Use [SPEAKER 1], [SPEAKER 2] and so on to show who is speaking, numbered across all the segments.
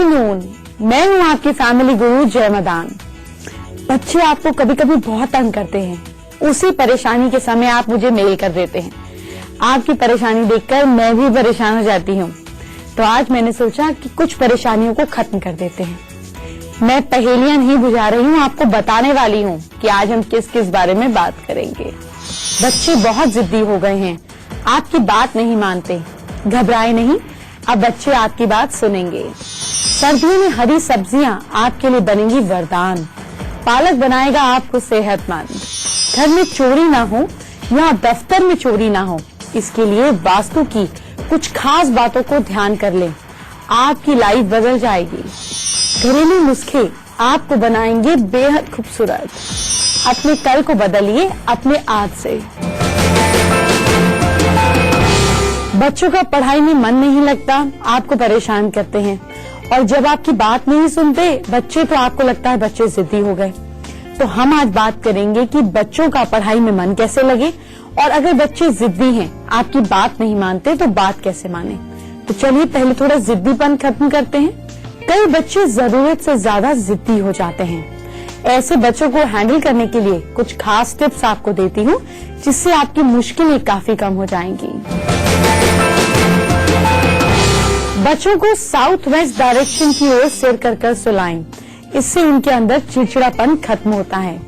[SPEAKER 1] Afternoon, मैं हूँ आपकी फैमिली गुरु जय मदान। बच्चे आपको कभी कभी बहुत तंग करते हैं, उसी परेशानी के समय आप मुझे मेल कर देते हैं। आपकी परेशानी देखकर मैं भी परेशान हो जाती हूँ, तो आज मैंने सोचा कि कुछ परेशानियों को खत्म कर देते हैं। मैं पहेलियां नहीं बुझा रही हूँ, आपको बताने वाली हूँ कि आज हम किस किस बारे में बात करेंगे। बच्चे बहुत जिद्दी हो गए हैं, आपकी बात नहीं मानते। घबराए नहीं, अब बच्चे आपकी बात सुनेंगे। सर्दियों में हरी सब्जियां आपके लिए बनेंगी वरदान। पालक बनाएगा आपको सेहतमंद। घर में चोरी ना हो या दफ्तर में चोरी ना हो, इसके लिए वास्तु की कुछ खास बातों को ध्यान कर लें, आपकी लाइफ बदल जाएगी। घरेलू नुस्खे आपको बनाएंगे बेहद खूबसूरत। अपने कल को बदलिए अपने आज से। बच्चों का पढ़ाई में मन नहीं लगता, आपको परेशान करते हैं, और जब आपकी बात नहीं सुनते बच्चे तो आपको लगता है बच्चे जिद्दी हो गए। तो हम आज बात करेंगे कि बच्चों का पढ़ाई में मन कैसे लगे, और अगर बच्चे जिद्दी हैं, आपकी बात नहीं मानते, तो बात कैसे माने। तो चलिए पहले थोड़ा जिद्दीपन खत्म करते हैं। कई बच्चे जरूरत से ज्यादा जिद्दी हो जाते हैं। ऐसे बच्चों को हैंडल करने के लिए कुछ खास टिप्स आपको देती हूँ, जिससे आपकी मुश्किलें काफी कम हो जाएंगी। बच्चों को साउथ वेस्ट डायरेक्शन की ओर सिर कर सुलाएं, इससे उनके अंदर चिड़चिड़ापन खत्म होता है।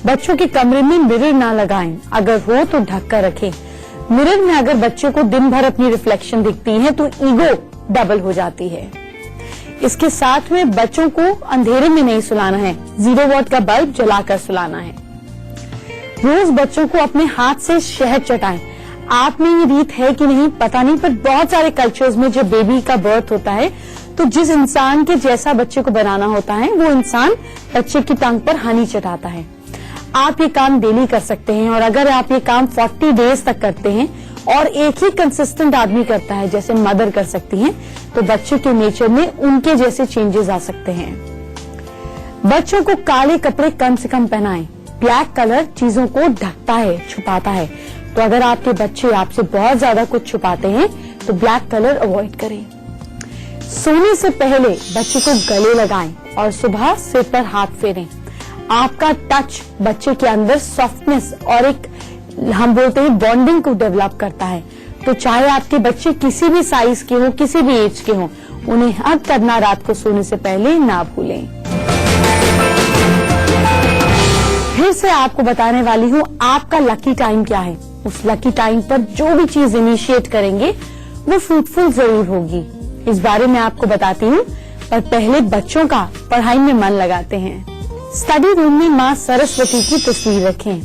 [SPEAKER 1] बच्चों के कमरे में मिरर ना लगाएं, अगर हो तो ढक कर रखें। मिरर में अगर बच्चे को दिन भर अपनी रिफ्लेक्शन दिखती है तो ईगो डबल हो जाती है। इसके साथ में बच्चों को अंधेरे में नहीं सुलाना है, 0 वॉट का बल्ब जलाकर सुलाना है। रोज बच्चों को अपने हाथ से शहद चटाएं। आप में ये रीत है कि नहीं पता नहीं, पर बहुत सारे कल्चर्स में जब बेबी का बर्थ होता है तो जिस इंसान के जैसा बच्चे को बनाना होता है वो इंसान बच्चे की टांग पर हनी चटाता है। आप ये काम डेली कर सकते हैं, और अगर आप ये काम 40 डेज तक करते हैं और एक ही कंसिस्टेंट आदमी करता है, जैसे मदर कर सकती हैं, तो बच्चे के नेचर में उनके जैसे चेंजेस आ सकते हैं। बच्चों को काले कपड़े कम से कम पहनाएं। ब्लैक कलर चीजों को ढकता है, छुपाता है, तो अगर आपके बच्चे आपसे बहुत ज्यादा कुछ छुपाते हैं तो ब्लैक कलर अवॉइड करें। सोने से पहले बच्चे को गले लगाएं और सुबह सिर पर हाथ फेरें। आपका टच बच्चे के अंदर सॉफ्टनेस और एक हम बोलते हैं बॉन्डिंग को डेवलप करता है। तो चाहे आपके बच्चे किसी भी साइज के हो, किसी भी एज के हो, उन्हें हग करना रात को सोने से पहले ना भूलें। फिर से आपको बताने वाली हूँ आपका लकी टाइम क्या है। उस लकी टाइम पर जो भी चीज इनिशिएट करेंगे वो फ्रूटफुल जरूर होगी, इस बारे में आपको बताती हूँ। पर पहले बच्चों का पढ़ाई में मन लगाते हैं। स्टडी रूम में माँ सरस्वती की तस्वीर रखें।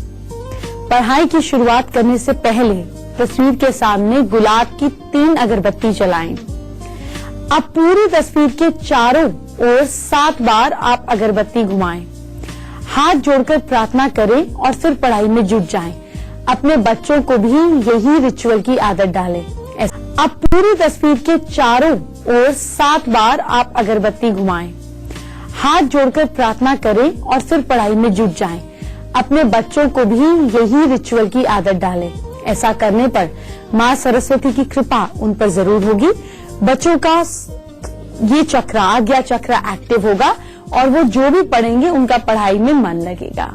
[SPEAKER 1] पढ़ाई की शुरुआत करने से पहले तस्वीर के सामने गुलाब की 3 अगरबत्ती जलाएं। अब पूरी तस्वीर के चारों ओर 7 बार आप अगरबत्ती घुमाएं। हाथ जोड़कर प्रार्थना करें और फिर पढ़ाई में जुट जाएं। अपने बच्चों को भी यही रिचुअल की आदत डालें। अब पूरी तस्वीर के चारों ओर 7 बार आप अगरबत्ती घुमाएं। हाथ जोड़कर प्रार्थना करें और फिर पढ़ाई में जुट जाएं। अपने बच्चों को भी यही रिचुअल की आदत डालें। ऐसा करने पर माँ सरस्वती की कृपा उन पर जरूर होगी। बच्चों का ये चक्र, आज्ञा चक्र एक्टिव होगा और वो जो भी पढ़ेंगे उनका पढ़ाई में मन लगेगा।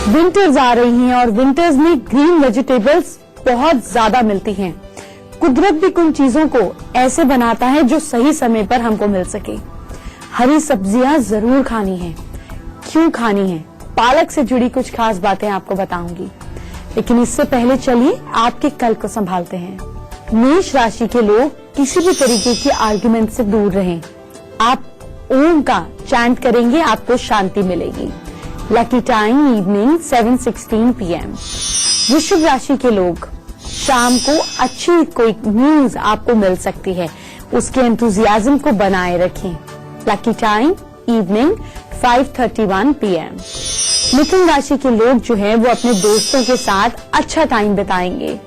[SPEAKER 1] विंटर्स आ रही हैं और विंटर्स में ग्रीन वेजिटेबल्स बहुत ज्यादा मिलती हैं। कुदरत भी कुछ चीजों को ऐसे बनाता है जो सही समय पर हमको मिल सके। हरी सब्जियां जरूर खानी है। क्यों खानी है, पालक से जुड़ी कुछ खास बातें आपको बताऊंगी, लेकिन इससे पहले चलिए आपके कल को संभालते हैं। मेष राशि के लोग किसी भी तरीके की आर्गुमेंट से दूर रहें। आप ओम का चैंट करेंगे, आपको शांति मिलेगी। Lucky time evening 7:16 PM। वृषभ राशि के लोग शाम को अच्छी कोई न्यूज आपको मिल सकती है, उसके एंथुजियाज्म को बनाए रखें। Lucky time evening 5:31 PM। मिथुन राशि के लोग जो हैं वो अपने दोस्तों के साथ अच्छा टाइम बिताएंगे।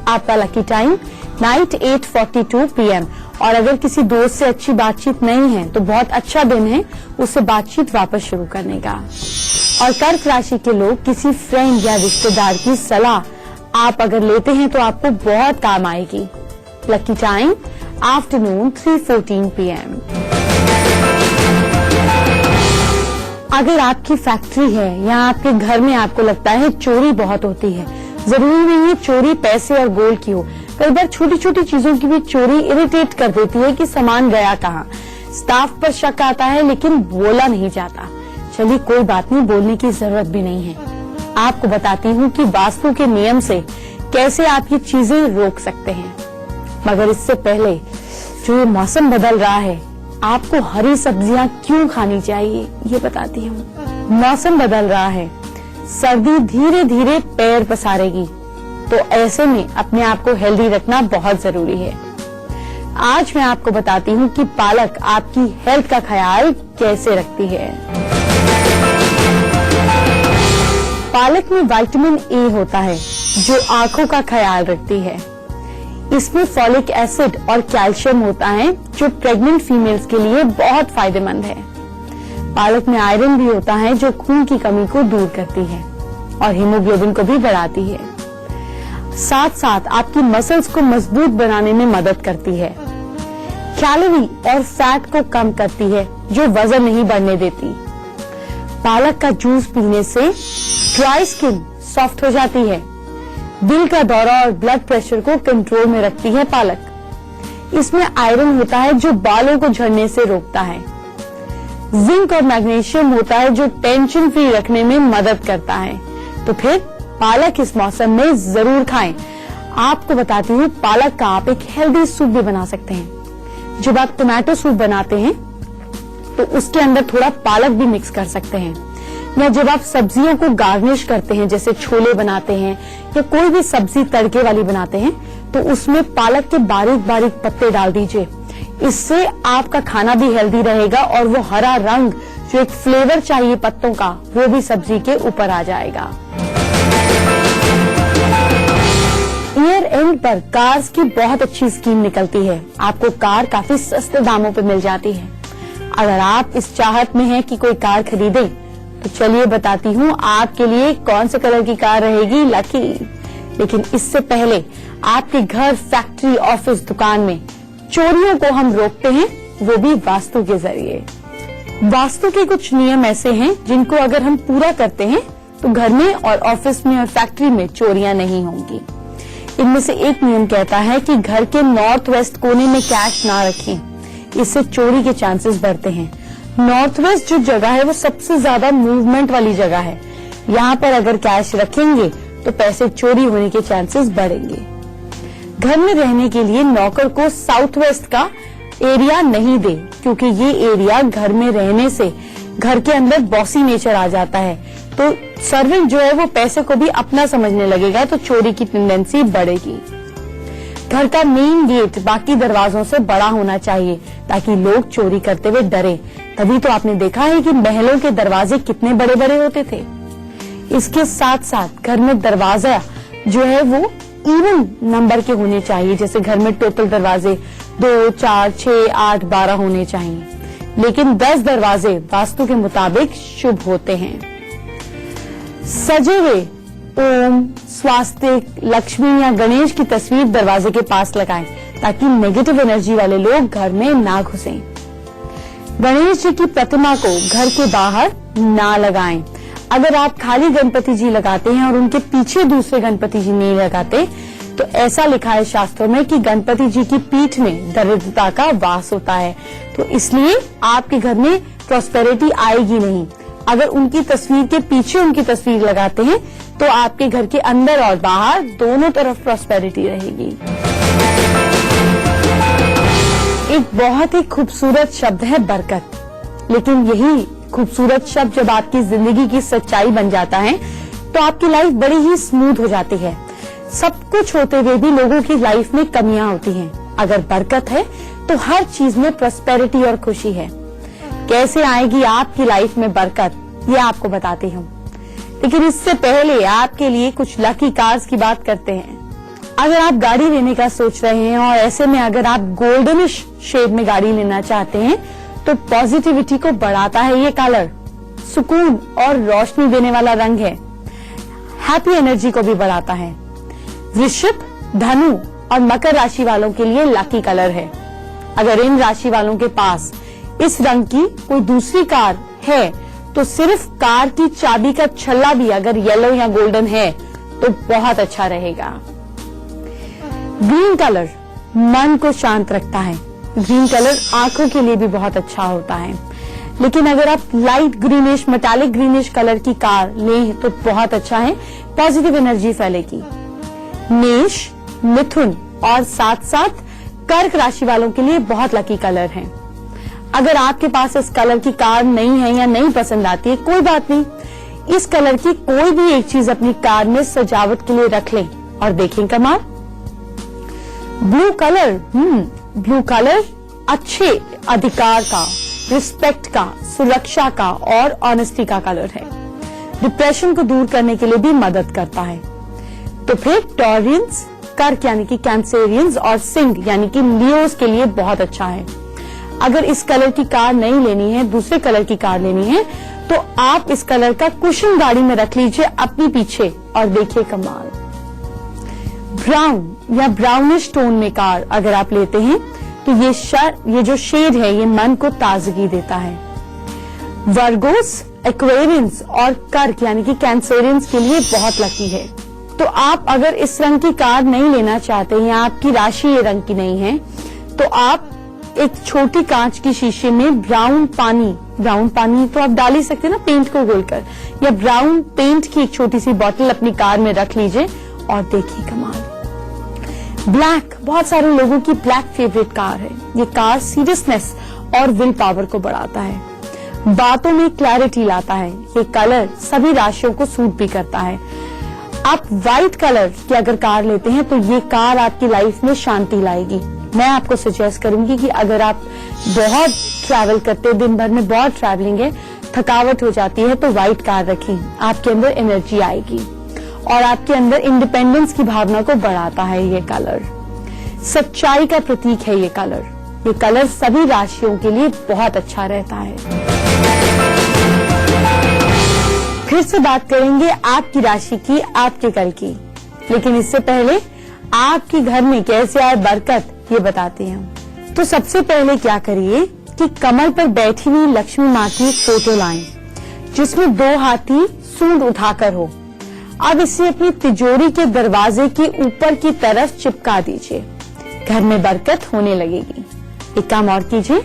[SPEAKER 1] आपका लकी टाइम नाइट 8:42 PM। और अगर किसी दोस्त से अच्छी बातचीत नहीं है तो बहुत अच्छा दिन है उससे बातचीत वापस शुरू करने का। और कर्क राशि के लोग किसी फ्रेंड या रिश्तेदार की सलाह आप अगर लेते हैं तो आपको बहुत काम आएगी। Lucky time afternoon 3:14 PM। अगर आपकी फैक्ट्री है या आपके घर में आपको लगता है चोरी बहुत होती है, जरूरी नहीं है चोरी पैसे और गोल्ड की हो, कई बार छोटी छोटी चीजों की भी चोरी इरिटेट कर देती है कि सामान गया कहाँ। स्टाफ पर शक आता है लेकिन बोला नहीं जाता। चलिए कोई बात नहीं, बोलने की जरूरत भी नहीं है। आपको बताती हूँ कि वास्तु के नियम से कैसे आप ये चीजें रोक सकते हैं। मगर इससे पहले जो ये मौसम बदल रहा है, आपको हरी सब्जियां क्यों खानी चाहिए ये बताती हूँ। मौसम बदल रहा है, सर्दी धीरे धीरे पैर पसारेगी, तो ऐसे में अपने आप को हेल्दी रखना बहुत जरूरी है। आज मैं आपको बताती हूँ कि पालक आपकी हेल्थ का ख्याल कैसे रखती है। पालक में विटामिन ए होता है जो आंखों का ख्याल रखती है। इसमें फॉलिक एसिड और कैल्शियम होता है जो प्रेग्नेंट फीमेल्स के लिए बहुत फायदेमंद है। पालक में आयरन भी होता है जो खून की कमी को दूर करती है और हीमोग्लोबिन को भी बढ़ाती है। साथ साथ आपकी मसल्स को मजबूत बनाने में मदद करती है। कैलोरी और फैट को कम करती है जो वजन नहीं बढ़ने देती। पालक का जूस पीने से ड्राई स्किन सॉफ्ट हो जाती है। दिल का दौरा और ब्लड प्रेशर को कंट्रोल में रखती है पालक। इसमें आयरन होता है जो बालों को झड़ने से रोकता है। जिंक और मैग्नीशियम होता है जो टेंशन फ्री रखने में मदद करता है। तो फिर पालक इस मौसम में जरूर खाएं। आपको बताती हूँ पालक का आप एक हेल्दी सूप भी बना सकते हैं। जब आप टोमेटो सूप बनाते हैं तो उसके अंदर थोड़ा पालक भी मिक्स कर सकते हैं, या जब आप सब्जियों को गार्निश करते हैं जैसे छोले बनाते हैं या कोई भी सब्जी तड़के वाली बनाते हैं तो उसमें पालक के बारीक बारीक पत्ते डाल दीजिए। इससे आपका खाना भी हेल्दी रहेगा और वो हरा रंग जो एक फ्लेवर चाहिए पत्तों का वो भी सब्जी के ऊपर आ जाएगा। ईयर एंड पर कार्स की बहुत अच्छी स्कीम निकलती है। आपको कार काफी सस्ते दामों पे मिल जाती है। अगर आप इस चाहत में हैं कि कोई कार खरीदे तो चलिए बताती हूँ आपके लिए कौन से कलर की कार रहेगी लकी। लेकिन इससे पहले आपके घर, फैक्ट्री, ऑफिस, दुकान में चोरियों को हम रोकते हैं, वो भी वास्तु के जरिए। वास्तु के कुछ नियम ऐसे हैं जिनको अगर हम पूरा करते हैं तो घर में और ऑफिस में और फैक्ट्री में चोरियां नहीं होंगी। इनमें से एक नियम कहता है कि घर के नॉर्थ वेस्ट कोने में कैश ना रखें, इससे चोरी के चांसेस बढ़ते हैं। नॉर्थ वेस्ट जो जगह है वो सबसे ज्यादा मूवमेंट वाली जगह है। यहाँ पर अगर कैश रखेंगे तो पैसे चोरी होने के चांसेस बढ़ेंगे। घर में रहने के लिए नौकर को साउथ वेस्ट का एरिया नहीं दे, क्योंकि ये एरिया घर में रहने से घर के अंदर बॉसी नेचर आ जाता है, तो सर्वेंट जो है वो पैसे को भी अपना समझने लगेगा, तो चोरी की टेंडेंसी बढ़ेगी। घर का मेन गेट बाकी दरवाजों से बड़ा होना चाहिए ताकि लोग चोरी करते हुए डरे। तभी तो आपने देखा है कि महलों के दरवाजे कितने बड़े बड़े होते थे। इसके साथ साथ घर में दरवाजा जो है वो इवन नंबर के होने चाहिए। जैसे घर में टोटल दरवाजे 2, 4, 6, 8, 12 होने चाहिए, लेकिन 10 दरवाजे वास्तु के मुताबिक शुभ होते हैं। सजे हुए ओम, स्वास्तिक, लक्ष्मी या गणेश की तस्वीर दरवाजे के पास लगाएं ताकि नेगेटिव एनर्जी वाले लोग घर में ना घुसें। गणेश जी की प्रतिमा को घर के बाहर ना लगाएं। अगर आप खाली गणपति जी लगाते हैं और उनके पीछे दूसरे गणपति जी नहीं लगाते तो ऐसा लिखा है शास्त्रों में कि गणपति जी की पीठ में दरिद्रता का वास होता है, तो इसलिए आपके घर में प्रॉस्पेरिटी आएगी नहीं। अगर उनकी तस्वीर के पीछे उनकी तस्वीर लगाते हैं तो आपके घर के अंदर और बाहर दोनों तरफ प्रॉस्पेरिटी रहेगी। एक बहुत ही खूबसूरत शब्द है बरकत, लेकिन यही खूबसूरत शब्द जब आपकी जिंदगी की सच्चाई बन जाता है तो आपकी लाइफ बड़ी ही स्मूथ हो जाती है। सब कुछ होते हुए भी लोगों की लाइफ में कमियां होती हैं। अगर बरकत है तो हर चीज में प्रॉस्पेरिटी और खुशी है। कैसे आएगी आपकी लाइफ में बरकत, ये आपको बताती हूँ, लेकिन इससे पहले आपके लिए कुछ लकी कार्स की बात करते हैं। अगर आप गाड़ी लेने का सोच रहे हैं और ऐसे में अगर आप गोल्डनिश शेड में गाड़ी लेना चाहते हैं तो पॉजिटिविटी को बढ़ाता है ये कलर। सुकून और रोशनी देने वाला रंग है। हैप्पी एनर्जी को भी बढ़ाता है। वृश्चिक, धनु और मकर राशि वालों के लिए लकी कलर है। अगर इन राशि वालों के पास इस रंग की कोई दूसरी कार है तो सिर्फ कार की चाबी का छल्ला भी अगर येलो या गोल्डन है तो बहुत अच्छा रहेगा। ग्रीन कलर मन को शांत रखता है। ग्रीन कलर आंखों के लिए भी बहुत अच्छा होता है, लेकिन अगर आप light greenish metallic greenish colour की कार लें तो बहुत अच्छा है, पॉजिटिव एनर्जी फैलेगी। मेष, मिथुन और साथ साथ कर्क राशि वालों के लिए बहुत लकी कलर है। अगर आपके पास इस कलर की कार नहीं है या नहीं पसंद आती है, कोई बात नहीं, इस कलर की कोई भी एक चीज अपनी कार में सजावट के लिए रख लें और देखें कमाल। ब्लू कलर, ब्लू कलर अच्छे अधिकार का, रिस्पेक्ट का, सुरक्षा का और ऑनेस्टी का कलर है। डिप्रेशन को दूर करने के लिए भी मदद करता है। तो फिर टॉरियंस, कर्क यानी कि कैंसेरियंस और सिंह यानी कि लियोस के लिए बहुत अच्छा है। अगर इस कलर की कार नहीं लेनी है, दूसरे कलर की कार लेनी है, तो आप इस कलर का कुशन गाड़ी में रख लीजिए अपनी पीछे और देखिए कमाल। ब्राउन या ब्राउनिश टोन में कार अगर आप लेते हैं तो ये जो शेड है ये मन को ताजगी देता है। वर्गोस, एक्वेरियंस और कर्क यानी कि कैंसेरियंस के लिए बहुत लकी है। तो आप अगर इस रंग की कार नहीं लेना चाहते हैं या आपकी राशि ये रंग की नहीं है तो आप एक छोटी कांच की शीशे में ब्राउन पानी तो आप डाल ही सकते हैं ना पेंट को घोलकर, या ब्राउन पेंट की एक छोटी सी बोतल अपनी कार में रख लीजिए और देखिए कमाल। ब्लैक, बहुत सारे लोगों की ब्लैक फेवरेट कार है। ये कार सीरियसनेस और विल पावर को बढ़ाता है, बातों में क्लैरिटी लाता है। ये कलर सभी राशियों को सूट भी करता है। आप व्हाइट कलर की अगर कार लेते हैं तो ये कार आपकी लाइफ में शांति लाएगी। मैं आपको सजेस्ट करूंगी कि अगर आप बहुत ट्रैवल करते हैं, दिन भर में बहुत ट्रैवलिंग है, थकावट हो जाती है, तो व्हाइट कार रखें, आपके अंदर एनर्जी आएगी और आपके अंदर इंडिपेंडेंस की भावना को बढ़ाता है। ये कलर सच्चाई का प्रतीक है। ये कलर सभी राशियों के लिए बहुत अच्छा रहता है। फिर से बात करेंगे आपकी राशि की, आपके कल की, लेकिन इससे पहले आपके घर में कैसे आए बरकत ये बताते हैं। तो सबसे पहले क्या करिए कि कमल पर बैठी हुई लक्ष्मी माँ की फोटो लाएं जिसमें 2 हाथी सूंड उठाकर हो। अब इसे अपनी तिजोरी के दरवाजे के ऊपर की तरफ चिपका दीजिए, घर में बरकत होने लगेगी। एक काम और कीजिए,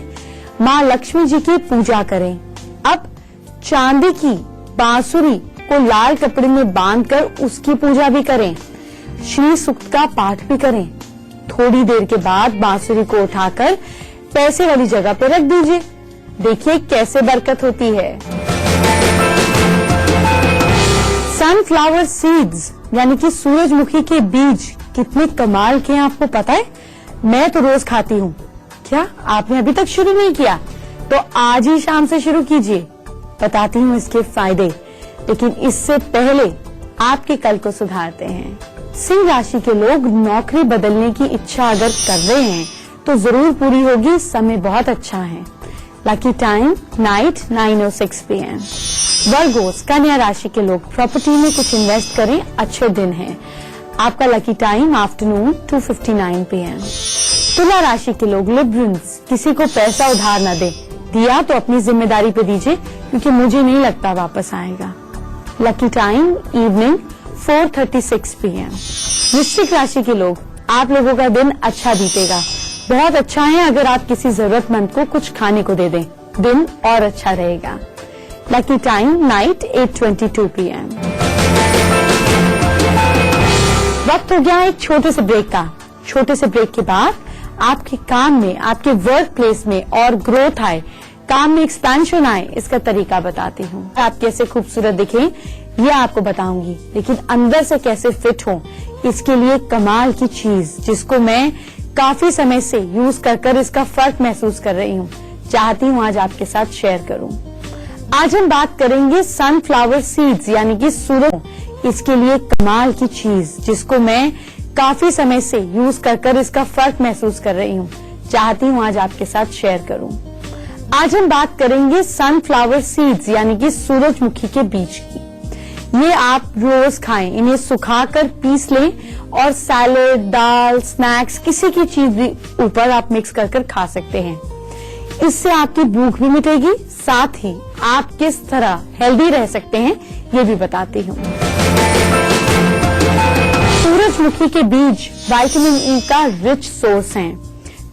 [SPEAKER 1] माँ लक्ष्मी जी की पूजा करें। अब चांदी की बांसुरी को लाल कपड़े में बांधकर उसकी पूजा भी करें, श्री सूक्त का पाठ भी करें। थोड़ी देर के बाद बांसुरी को उठाकर पैसे वाली जगह पर रख दीजिए, देखिए कैसे बरकत होती है। सनफ्लावर सीड्स यानी कि सूरजमुखी के बीज कितने कमाल के हैं आपको पता है? मैं तो रोज खाती हूँ। क्या आपने अभी तक शुरू नहीं किया? तो आज ही शाम से शुरू कीजिए, बताती हूँ इसके फायदे। लेकिन इससे पहले आपके कल को सुधारते हैं। सिंह राशि के लोग नौकरी बदलने की इच्छा अगर कर रहे हैं तो जरूर पूरी होगी, समय बहुत अच्छा है। Lucky time night 9:06 PM। Virgo's, कन्या राशि के लोग प्रॉपर्टी में कुछ इन्वेस्ट करें, अच्छे दिन है। आपका लकी टाइम आफ्टरनून 2:59 PM। तुला राशि के लोग लिबरल्स, किसी को पैसा उधार न दे, दिया तो अपनी जिम्मेदारी पे दीजिए क्योंकि मुझे नहीं लगता वापस आएगा। Lucky time evening 4:36 PM। वृश्चिक राशि के लोग, आप लोगों का दिन अच्छा बीतेगा, बहुत अच्छा है अगर आप किसी जरूरतमंद को कुछ खाने को दे दें, दिन और अच्छा रहेगा। Lucky time night 8:22 PM। वक्त हो गया एक छोटे से ब्रेक का। छोटे से ब्रेक के बाद आपके काम में, आपके वर्क प्लेस में और ग्रोथ आए, काम में एक्सपेंशन आए, इसका तरीका बताती हूँ। आप कैसे खूबसूरत दिखें ये आपको बताऊंगी, लेकिन अंदर से कैसे फिट हो इसके लिए कमाल की चीज जिसको मैं काफी समय से यूज कर इसका फर्क महसूस कर रही हूँ, चाहती हूँ आज आपके साथ शेयर करूँ। आज हम बात करेंगे सनफ्लावर सीड्स यानी कि सूरज, इसके लिए कमाल की चीज जिसको मैं काफी समय से यूज कर इसका फर्क महसूस कर रही हूँ, चाहती हूँ आज आपके साथ शेयर करूँ। आज हम बात करेंगे सनफ्लावर सीड्स यानी कि सूरजमुखी के बीज की। ये आप रोज खाएं, इन्हें सुखाकर पीस लें और सैलेड, दाल, स्नैक्स किसी की चीज भी ऊपर आप मिक्स कर खा सकते हैं। इससे आपकी भूख भी मिटेगी, साथ ही आप किस तरह हेल्दी रह सकते हैं ये भी बताती हूँ। सूरजमुखी के बीज विटामिन ई का रिच सोर्स हैं,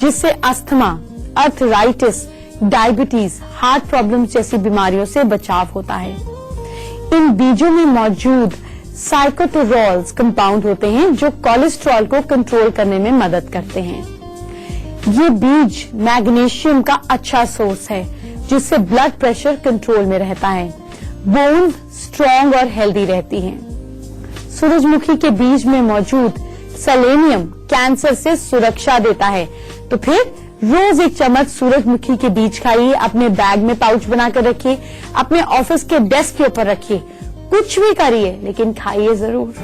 [SPEAKER 1] जिससे asthma, arthritis, diabetes, heart problem जैसी बीमारियों से बचाव होता है। इन बीजों में मौजूद साइकोटोरॉल्स कंपाउंड होते हैं जो कोलेस्ट्रॉल को कंट्रोल करने में मदद करते हैं। ये बीज मैग्नीशियम का अच्छा सोर्स है, जिससे ब्लड प्रेशर कंट्रोल में रहता है, बोन स्ट्रॉन्ग और हेल्दी रहती हैं। सूरजमुखी के बीज में मौजूद सेलेनियम कैंसर से सुरक्षा देता है। तो फिर रोज 1 चम्मच सूरजमुखी के बीज खाइए, अपने बैग में पाउच बनाकर रखिए, अपने ऑफिस के डेस्क के ऊपर रखिए, कुछ भी करिए लेकिन खाइए जरूर।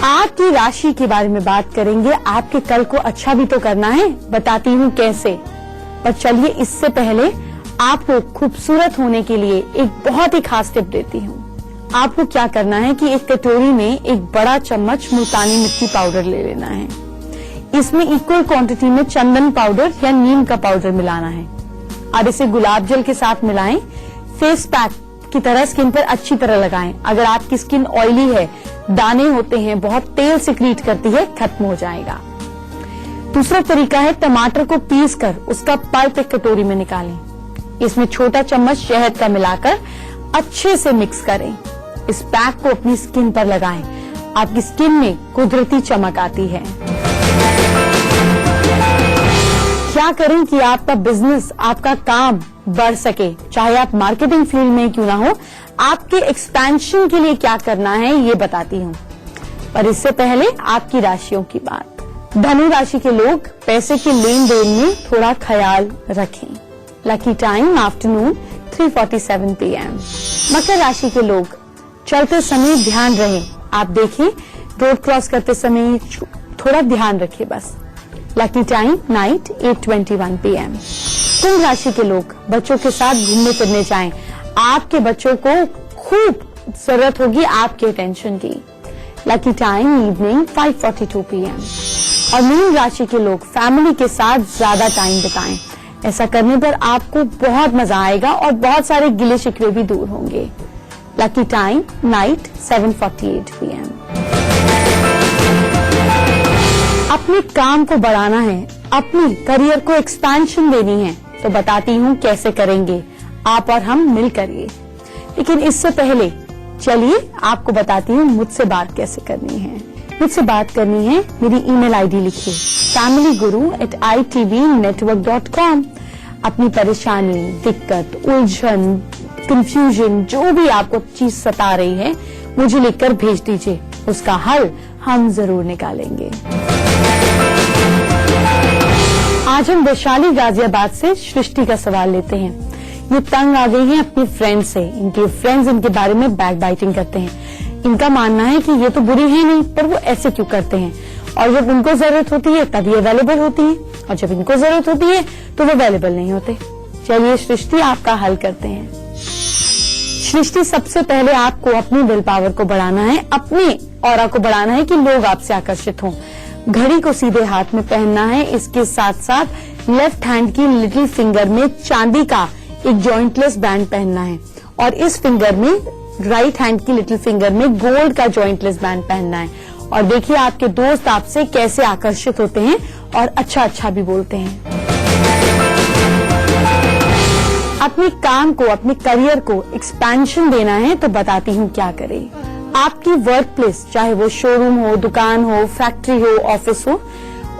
[SPEAKER 1] आपकी राशि के बारे में बात करेंगे। आपके कल को अच्छा भी तो करना है, बताती हूँ कैसे। पर चलिए इससे पहले आपको खूबसूरत होने के लिए एक बहुत ही खास टिप देती हूँ। आपको क्या करना है कि एक कटोरी में एक बड़ा चम्मच मुल्तानी मिट्टी पाउडर ले लेना है। इसमें इक्वल क्वांटिटी में चंदन पाउडर या नीम का पाउडर मिलाना है और इसे गुलाब जल के साथ मिलाएं। फेस पैक की तरह स्किन पर अच्छी तरह लगाएं। अगर आपकी स्किन ऑयली है, दाने होते हैं, बहुत तेल सिक्रीट करती है, खत्म हो जाएगा। दूसरा तरीका है टमाटर को पीस कर उसका पल्प एक कटोरी में निकालें। इसमें छोटा चम्मच शहद का मिलाकर अच्छे से मिक्स करें। इस पैक को अपनी स्किन पर लगाएं। आपकी स्किन में कुदरती चमक आती है। क्या करें कि आपका बिजनेस, आपका काम बढ़ सके, चाहे आप मार्केटिंग फील्ड में क्यों ना हो। आपके एक्सपेंशन के लिए क्या करना है ये बताती हूँ। पर इससे पहले आपकी राशियों की बात। धनु राशि के लोग पैसे के लेन देन में थोड़ा ख्याल रखें। Lucky time afternoon 3:47 PM। मकर राशि के लोग चलते समय ध्यान रहे। आप देखिए रोड क्रॉस करते समय थोड़ा ध्यान रखिए बस। Lucky time night 8:21 PM। कुंभ राशि के लोग बच्चों के साथ घूमने फिरने जाएं। आपके बच्चों को खूब जरूरत होगी आपके अटेंशन की। Lucky time evening 5:42 PM। और मीन राशि के लोग फैमिली के साथ ज्यादा टाइम बिताएं। ऐसा करने पर आपको बहुत मजा आएगा और बहुत सारे गिले शिकवे भी दूर होंगे। Lucky time night 7:48 PM। अपने काम को बढ़ाना है, अपनी करियर को एक्सपेंशन देनी है, तो बताती हूँ कैसे करेंगे आप और हम मिलकर ये। लेकिन इससे पहले चलिए आपको बताती हूँ मुझसे बात कैसे करनी है। मुझसे बात करनी है, मेरी ईमेल आईडी लिखिए familyguru@itvnetwork.com। अपनी परेशानी, दिक्कत, उलझन, कंफ्यूजन, जो भी आपको चीज सता रही है मुझे लिखकर भेज दीजिए। उसका हल हम जरूर निकालेंगे। आज हम वैशाली गाजियाबाद से सृष्टि का सवाल लेते हैं। ये तंग आ गई हैं अपनी फ्रेंड से। इनके फ्रेंड्स इनके बारे में बैक बाइटिंग करते हैं। इनका मानना है कि ये तो बुरी है नहीं, पर वो ऐसे क्यों करते हैं। और जब उनको जरूरत होती है तब ये अवेलेबल होती है, और जब इनको जरूरत होती है तो वो अवेलेबल नहीं होते। चलिए सृष्टि आपका हल करते हैं। सृष्टि, सबसे पहले आपको अपनी विल पावर को बढ़ाना है, अपने ऑरा को बढ़ाना है कि लोग आपसे आकर्षित हों। घड़ी को सीधे हाथ में पहनना है। इसके साथ साथ लेफ्ट हैंड की लिटिल फिंगर में चांदी का एक जॉइंटलेस बैंड पहनना है और इस फिंगर में राइट हैंड की लिटिल फिंगर में गोल्ड का जॉइंटलेस बैंड पहनना है। और देखिए आपके दोस्त आपसे कैसे आकर्षित होते हैं और अच्छा अच्छा भी बोलते हैं। अपने काम को, अपने करियर को एक्सपेंशन देना है तो बताती हूँ क्या करें। आपकी वर्क प्लेस, चाहे वो शोरूम हो, दुकान हो, फैक्ट्री हो, ऑफिस हो,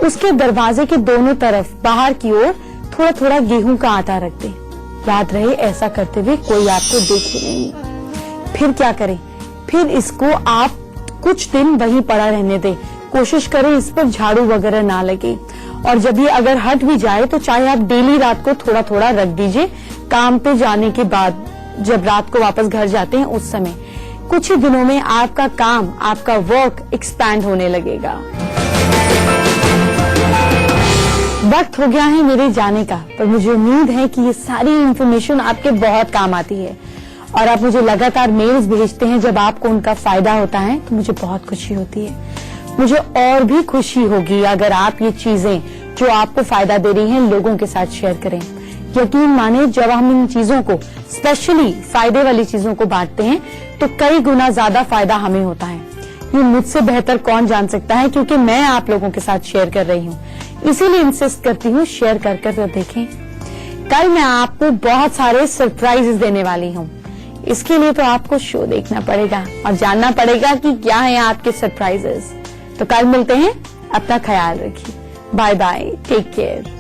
[SPEAKER 1] उसके दरवाजे के दोनों तरफ बाहर की ओर थोड़ा थोड़ा गेहूं का आटा रख दें। याद रहे ऐसा करते हुए कोई आपको देखे नहीं। फिर क्या करें, फिर इसको आप कुछ दिन वहीं पड़ा रहने दें। कोशिश करें इस पर झाड़ू वगैरह ना लगे। और जब ये अगर हट भी जाए तो चाहे आप डेली रात को थोड़ा थोड़ा रख दीजिए। काम पे जाने के बाद जब रात को वापस घर जाते हैं उस समय कुछ ही दिनों में आपका काम, आपका वर्क एक्सपैंड होने लगेगा। वक्त हो गया है मेरे जाने का, पर मुझे उम्मीद है कि ये सारी इन्फॉर्मेशन आपके बहुत काम आती है। और आप मुझे लगातार मेल्स भेजते हैं जब आपको उनका फायदा होता है, तो मुझे बहुत खुशी होती है। मुझे और भी खुशी होगी अगर आप ये चीजें जो आपको फायदा दे रही हैं लोगों के साथ शेयर करें। यकीन माने, जब हम इन चीजों को, स्पेशली फायदे वाली चीजों को बांटते हैं तो कई गुना ज्यादा फायदा हमें होता है। ये मुझसे बेहतर कौन जान सकता है, क्योंकि मैं आप लोगों के साथ शेयर कर रही हूँ, इसीलिए इंसिस्ट करती हूँ शेयर कर कर देखें। कल मैं आपको बहुत सारे सरप्राइजेस देने वाली हूँ। इसके लिए तो आपको शो देखना पड़ेगा और जानना पड़ेगा कि क्या है आपके सरप्राइजेस। तो कल मिलते हैं, अपना ख्याल रखिए। Bye bye, take care.